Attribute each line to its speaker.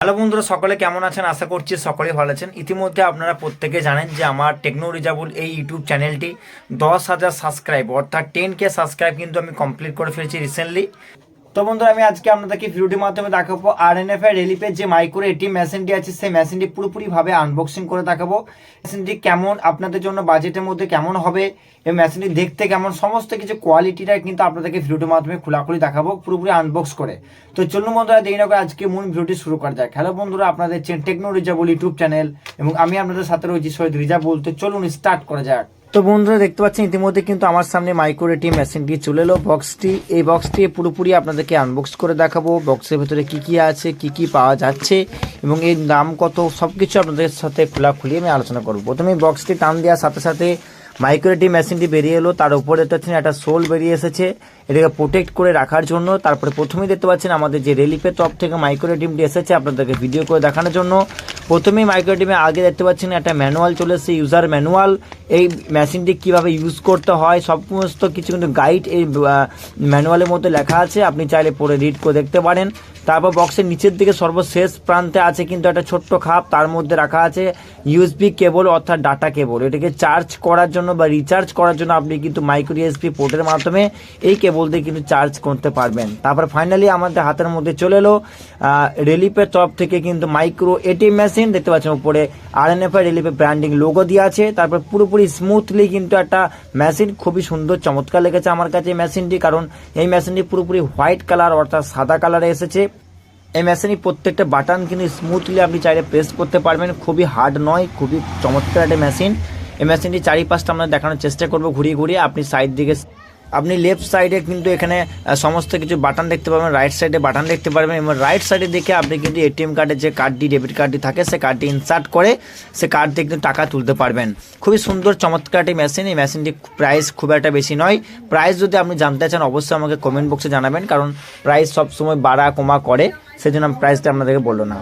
Speaker 1: Hello বন্ধুরা, সকলে কেমন আছেন? আশা করছি সকলে ভালো আছেন। ইতিমধ্যে আপনারা প্রত্যেকে জানেন যে আমার টেকনো রিজাবুল এই ইউটিউব চ্যানেলটি 10,000 সাবস্ক্রাইব অর্থাৎ 10K সাবস্ক্রাইব কিন্তু আমি কমপ্লিট করে ফেলেছি রিসেন্টলি। তো বন্ধুরা, আমি আজকে আপনাদেরকে ভিডিওটির মাধ্যমে দেখাবো আরএনএফআই রিলিফের যে মাইক্রো এটিএম মেশিনটি আছে সেই মেশিনটি পুরোপুরিভাবে আনবক্সিং করে দেখাবো। মেশিনটি কেমন, আপনাদের জন্য বাজেটের মধ্যে কেমন হবে, এই মেশিনটি দেখতে কেমন, সমস্ত কিছু কোয়ালিটিটা কিন্তু আপনাদেরকে ভিডিওটির মাধ্যমে খোলাখুলি দেখাবো পুরোপুরি আনবক্স করে। তো চলুন বন্ধুরা, দেরি না করে আজকে মূল ভিডিওটি শুরু করা যাক। হ্যালো বন্ধুরা, আপনাদের টেকনো রিজাবুল ইউটিউব চ্যানেল এবং আমি আপনাদের সাথে রয়েছি শহীদ রিজাবুল। তো চলুন স্টার্ট করা যাক। তো বন্ধুরা, দেখতে পাচ্ছেন ইতিমধ্যে কিন্তু আমার সামনে মাইক্রো এটিএম মেশিনটি চলে এলো। এই বক্সটি পুরোপুরি আপনাদেরকে আনবক্স করে দেখাবো। বক্সের ভেতরে কি কি আছে, কি কি পাওয়া যাচ্ছে এবং এর দাম কত, সবকিছু আপনাদের সাথে খোলাখুলি আমি আলোচনা করবো। প্রথমে বক্সটি টান দেওয়ার সাথে সাথে মাইক্রো এটিএম মেশিনটি বেরিয়ে এলো। তার উপরে দেখতে পাচ্ছেন একটা সোল বেরিয়ে এসেছে এটাকে প্রোটেক্ট করে রাখার জন্য। তারপরে প্রথমেই দেখতে পাচ্ছেন আমাদের যে রিলিফের তরফ থেকে মাইক্রো এটিএমটি এসেছে আপনাদেরকে ভিডিও করে দেখানোর জন্য। প্রথমেই মাইক্রো এটিএমে আগে দেখতে পাচ্ছেন একটা ম্যানুয়াল চলে এসেছে, ইউজার ম্যানুয়াল। এই মেশিনটি কীভাবে ইউজ করতে হয় সমস্ত কিছু কিন্তু গাইড এই ম্যানুয়ালের মধ্যে লেখা আছে, আপনি চাইলে পরে রিড করে দেখতে পারেন। তারপর বক্সের নিচের দিকে সর্বশেষ প্রান্তে আছে কিন্তু একটা ছোট্ট খাপ, তার মধ্যে রাখা আছে ইউএসবি কেবল অর্থাৎ ডাটা কেবল। এটাকে চার্জ করার জন্য বা রিচার্জ করার জন্য আপনি কিন্তু মাইক্রো ইউএসবি পোর্টের মাধ্যমে এই কেবল দিয়ে কিন্তু চার্জ করতে পারবেন। তারপর ফাইনালি আমাদের হাতের মধ্যে চলে এলো রিলিফের তরফ থেকে কিন্তু মাইক্রো এটিএম মেশিন। দেখতে পাচ্ছেন উপরে আরএনএফআই রিলিফের ব্র্যান্ডিং লোগো দিয়ে আছে। তারপর পুরোপুরি স্মুথলি কিন্তু একটা মেশিন, খুবই সুন্দর চমৎকার লেগেছে আমার কাছে এই মেশিনটি, কারণ এই মেশিনটি পুরোপুরি হোয়াইট কালার অর্থাৎ সাদা কালারে এসেছে। এই মেশিনই প্রত্যেকটা বাটন কিন্তু স্মুথলি আপনি চাইলে প্রেস করতে পারবেন, খুবই হার্ড নয়, খুবই চমৎকার একটা মেশিন। এই মেশিনটি চারিপাশটা আমরা দেখানোর চেষ্টা করবো ঘুরিয়ে ঘুরিয়ে। আপনি লেফট সাইডে কিন্তু এখানে সমস্ত কিছু বাটন দেখতে পাবেন, রাইট সাইডে বাটন দেখতে পারবেন এবং রাইট সাইডে দেখে আপনি কিন্তু এটিএম কার্ডের যে কার্ডটি, ডেবিট কার্ডটি থাকে সে কার্ডটি ইনসার্ট করে সে কার্ড দিয়ে কিন্তু টাকা তুলতে পারবেন। খুবই সুন্দর চমৎকার একটি মেশিন। এই মেশিনটি প্রাইস খুব একটা বেশি নয়। প্রাইস যদি আপনি জানতে চান অবশ্যই আমাকে কমেন্ট বক্সে জানাবেন, কারণ প্রাইস সবসময় বাড়া কমা করে, সেজন্য আমি প্রাইসটা আপনাদেরকে বললো না।